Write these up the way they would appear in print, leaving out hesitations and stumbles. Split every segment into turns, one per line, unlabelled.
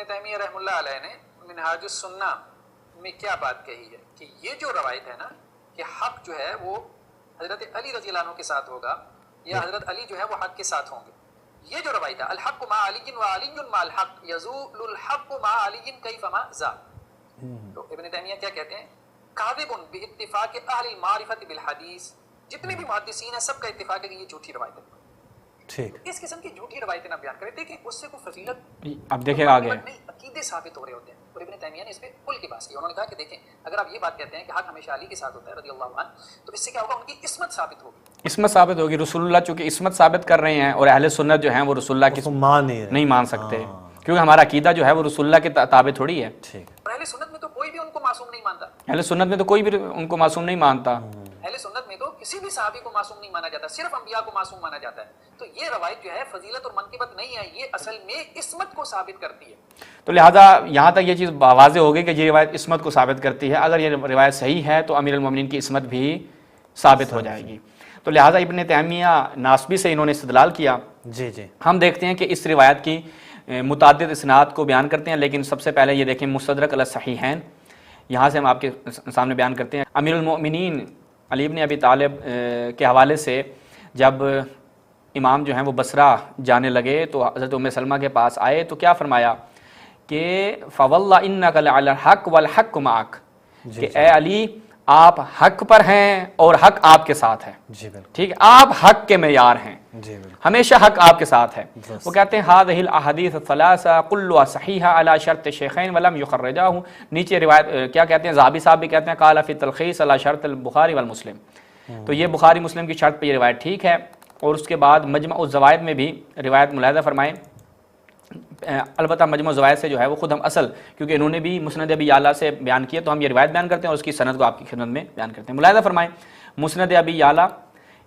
ابن تیمیہ رحمہ اللہ علیہ نے منہاج السنہ میں کیا بات کہی ہے کہ یہ جو روایت ہے نا کہ حق جو ہے وہ حضرت علی رضی اللہ عنہ کے ساتھ ہوگا یا حضرت علی جو ہے وہ حق کے ساتھ ہوں گے، یہ جو روایت ہے الحق مع علی و علی مع الحق یزول الحق مع علی کیف ما ذا، تو ابن تیمیہ کیا کہتے ہیں کاذب باتفاق اہل المعرفۃ بالحدیث، جتنے بھی محدثین ہیں سب کا اتفاق ہے کہ یہ جھوٹی روایت ہے۔
ٹھیک،
اس قسم کی جھوٹی روایتیں نہ بیان کریں، دیکھیں اس سے کوئی فضیلت
اب دیکھیں آگے
عقیدے ثابت ہو رہے ہوتے ہیں، اور ابن تیمیہ نے اس پہ کھل کے بات کی، انہوں نے کہا کہ دیکھیں اگر آپ یہ بات کہتے ہیں کہ حق ہمیشہ علی کے ساتھ ہوتا ہے رضی اللہ عنہ، تو اس سے کیا ہوگا ان کی عصمت ثابت ہوگی،
عصمت ثابت ہوگی، رسول اللہ چونکہ عصمت ثابت کر رہے ہیں اور اہل سنت جو ہیں وہ رسول اللہ کی نہیں مان سکتے، کیونکہ ہمارا عقیدہ جو ہے وہ رسول اللہ کے تابع تھوڑی ہے۔
اور اہل سنت میں تو کوئی بھی ان کو معصوم نہیں مانتا،
اہل سنت میں تو کوئی بھی ان کو معصوم نہیں مانتا،
اہل سنت میں تو کسی بھی صحابی کو معصوم نہیں مانا جاتا، صرف انبیاء کو معصوم مانا جاتا ہے، تو یہ روایت جو ہے فضیلت اور منقبت نہیں ہے، یہ اصل میں عصمت کو ثابت کرتی ہے۔
تو لہٰذا یہاں تک یہ چیز واضح ہو گئی کہ یہ روایت عصمت کو ثابت کرتی ہے، اگر یہ روایت صحیح ہے تو امیر المومنین کی عصمت بھی ثابت ہو جائے گی، تو لہٰذا ابن تیمیہ ناسبی سے انہوں نے استدلال کیا۔ ہم دیکھتے ہیں کہ اس روایت کی متعدد اسناد کو بیان کرتے ہیں، لیکن سب سے پہلے یہ دیکھیں مستدرک علی الصحیحین، یہاں سے ہم آپ کے سامنے بیان کرتے ہیں۔ امیر المؤمنین علی بن ابی طالب کے حوالے سے جب امام جو ہیں وہ بصرہ جانے لگے تو حضرت ام سلمہ کے پاس آئے تو کیا فرمایا کہ فواللہ انک لعلی الحق والحق معک، کہ اے علی آپ حق پر ہیں اور حق آپ کے ساتھ ہے، ٹھیک ہے، آپ حق کے معیار ہیں، ہمیشہ حق آپ کے ساتھ ہے۔ وہ کہتے ہیں هذه الاحاديث الثلاثه كلها صحیحه على شرط الشیخین ولم يخرجاه، نیچے روایت کیا کہتے ہیں ذہبی صاحب بھی کہتے ہیں قال فی التلخیص على شرط البخاری والمسلم، تو یہ بخاری مسلم کی شرط پہ یہ روایت ٹھیک ہے، اور اس کے بعد مجمع الزوائد میں بھی روایت ملاحظہ فرمائیں، البتہ مجمع الزوائد سے جو ہے وہ خود ہم اصل کیونکہ انہوں نے بھی مسند ابی یعلا سے بیان کیا تو ہم یہ روایت بیان کرتے ہیں اور اس کی سند کو آپ کی خدمت میں بیان کرتے ہیں۔ ملاحظہ فرمائیں مسند ابی یعلا،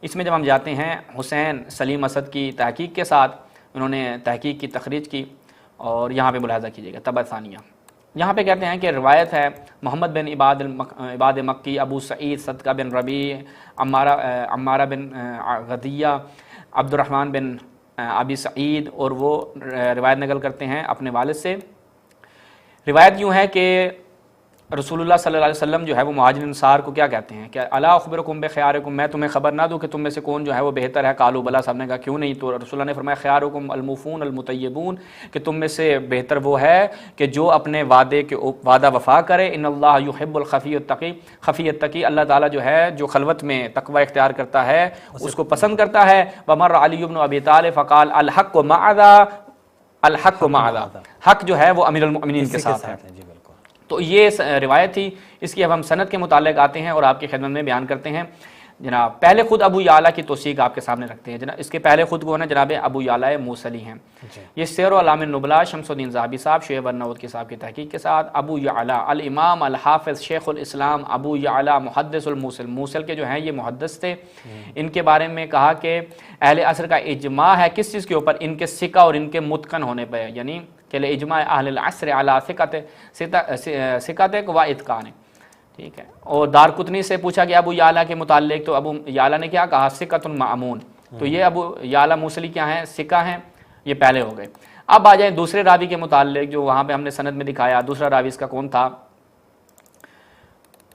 اس میں جب ہم جاتے ہیں حسین سلیم اسد کی تحقیق کے ساتھ، انہوں نے تحقیق کی تخریج کی، اور یہاں پہ ملاحظہ کیجیے گا طبع ثانیہ، یہاں پہ کہتے ہیں کہ روایت ہے محمد بن عباد مکی، ابو سعید صدقہ بن ربیع، عمارہ بن غدیہ، عبد الرحمن بن ابی سعید، اور وہ روایت نقل کرتے ہیں اپنے والد سے۔ روایت یوں ہے کہ رسول اللہ صلی اللہ علیہ وسلم جو ہے وہ مہاجرین انصار کو کیا کہتے ہیں کہ الا اخبرکم بخیارکم، میں تمہیں خبر نہ دوں کہ تم میں سے کون جو ہے وہ بہتر ہے، قالوا بلا، صاحب نے کہا کیوں نہیں، تو رسول اللہ نے فرمایا خیارکم الموفون المطیبون، کہ تم میں سے بہتر وہ ہے کہ جو اپنے وعدہ وفا کرے، ان اللہ یحب الخفی التقی، خفی التقی، اللہ تعالیٰ جو ہے جو خلوت میں تقوی اختیار کرتا ہے اس کو پسند کرتا ہے۔ ومر علی بن ابی طالب فقال الحق معذا، الحق معذا، حق جو ہے وہ امیر المؤمنین کے ساتھ ہے۔ تو یہ روایت تھی، اس کی اب ہم سند کے متعلق آتے ہیں اور آپ کی خدمت میں بیان کرتے ہیں۔ جناب پہلے خود ابو یعلا کی توثیق آپ کے سامنے رکھتے ہیں، جناب اس کے پہلے خود کو ہے جناب ابو یعلا موصلی ہیں، یہ سیر و اعلام النبلاء شمس الدین ذہبی صاحب شعیب النوود کے صاحب کی تحقیق کے ساتھ، ابو یعلا الامام الحافظ شیخ الاسلام ابو یعلا محدث الموصل، موصل کے جو ہیں یہ محدث تھے، ان کے بارے میں کہا کہ اہل عصر کا اجماع ہے کس چیز کے اوپر، ان کے ثقہ اور ان کے متقن ہونے پہ، یعنی کہ اجماع اہل العصر علی ثقت و اتقان، ٹھیک ہے۔ اور دارقطنی سے پوچھا گیا ابو یعلا کے متعلق تو ابو یعلا نے کیا کہا ثقۃ مأمون، تو یہ ابو یعلا موصلی کیا ہیں، ثقہ ہیں، یہ پہلے ہو گئے۔ اب آ جائیں دوسرے راوی کے متعلق جو وہاں پہ ہم نے سند میں دکھایا، دوسرا راوی اس کا کون تھا،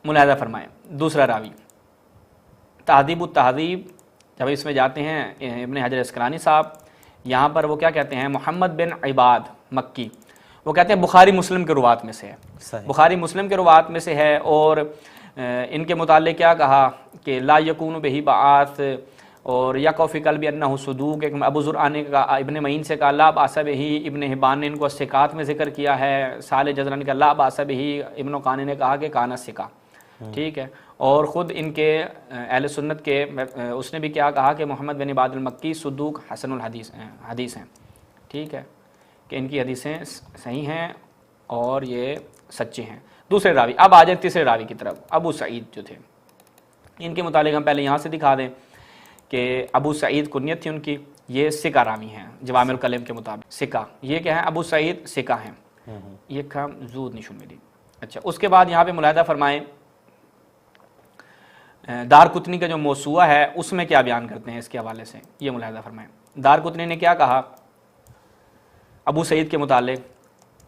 ملاحظہ فرمائیں دوسرا راوی تہذیب التہذیب، جب اس میں جاتے ہیں ابن حجر اسقلانی صاحب، یہاں پر وہ کیا کہتے ہیں محمد بن عباد مکی، وہ کہتے ہیں بخاری مسلم کے روات میں سے ہے، بخاری مسلم کے روات میں سے ہے، اور ان کے متعلق کیا کہا کہ لا یکون بہ بعث، اور یقع فی قلبی انہ صدوق، ابو زرعہ نے کہا ابن معین سے کہا لا باس بہ، ابن حبان نے ان کو ثقات میں ذکر کیا ہے، صالح جزرانی کا لا باس بہ، ابن قانی نے کہا کہ کانا ثقہ، ٹھیک ہے، اور خود ان کے اہل سنت کے اس نے بھی کیا کہا کہ محمد بن عباد المکی صدوق حسن الحدیث ہیں، ٹھیک ہے، کہ ان کی حدیثیں صحیح ہیں اور یہ سچے ہیں۔ دوسرے راوی، اب آ جائیں تیسرے راوی کی طرف، ابو سعید جو تھے، ان کے متعلق ہم پہلے یہاں سے دکھا دیں کہ ابو سعید کنیت تھی ان کی، یہ ثقہ راوی ہیں جوامع الکلم کے مطابق، ثقہ، یہ کیا ہیں ابو سعید ثقہ ہیں، یہ کام زود نشون میں دی۔ اچھا اس کے بعد یہاں پہ ملاحظہ فرمائیں دارقطنی کا جو موسوعہ ہے اس میں کیا بیان کرتے ہیں اس کے حوالے سے، یہ ملاحظہ فرمائیں دارقطنی نے کیا کہا ابو سعید کے متعلق،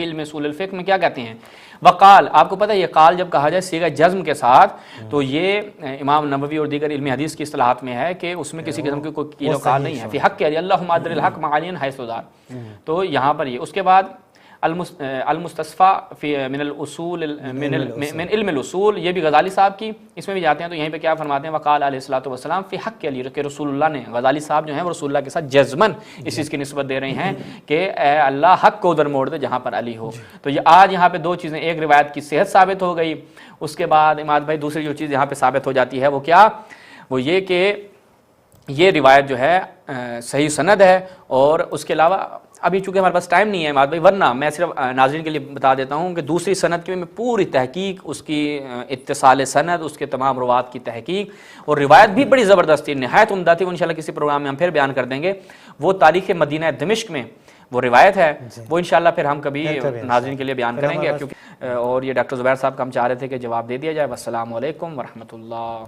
فی اصول الفقہ میں کیا کہتے ہیں؟ وقال، آپ کو پتہ ہے یہ قال جب کہا جائے صیغہ جزم کے ساتھ تو یہ امام نووی اور دیگر علم حدیث کی اصطلاحات میں ہے کہ اس میں کسی قسم کی کوئی قیل و قال نہیں ہے. فی حق علی اللہم ادر الحق معالین حیث دار. تو یہاں پر یہ. اس کے بعد المستصفیٰ فی من الاصول من علم الاصول، یہ بھی غزالی صاحب کی، اس میں بھی جاتے ہیں تو یہیں پہ کیا فرماتے ہیں؟ وقال علیہ الصلوۃ والسلام فی حق علی، کہ رسول اللہ نے، غزالی صاحب جو ہیں وہ رسول اللہ کے ساتھ جزمن اس چیز کی نسبت دے رہے ہیں کہ اے اللہ حق کو ادھر موڑ دے جہاں پر علی ہو. تو یہ آج یہاں پہ دو چیزیں، ایک روایت کی صحت ثابت ہو گئی، اس کے بعد اماد بھائی دوسری جو چیز یہاں پہ ثابت ہو جاتی ہے وہ کیا؟ وہ یہ کہ یہ روایت جو ہے صحیح سند ہے. اور اس کے علاوہ ابھی چونکہ ہمارے پاس ٹائم نہیں ہے اماد بھائی، ورنہ میں صرف ناظرین کے لیے بتا دیتا ہوں کہ دوسری سند کی میں پوری تحقیق، اس کی اتصال سند، اس کے تمام روات کی تحقیق، اور روایت بھی بڑی زبردست تھی، نہایت عمدہ تھی. وہ انشاءاللہ کسی پروگرام میں ہم پھر بیان کر دیں گے. وہ تاریخ مدینہ دمشق میں وہ روایت ہے، وہ انشاءاللہ پھر ہم کبھی ناظرین کے لیے بیان کریں گے. کیونکہ اور یہ ڈاکٹر زبیر صاحب کا ہم چاہ رہے تھے کہ جواب دے دیا جائے. والسلام علیکم ورحمۃ اللہ.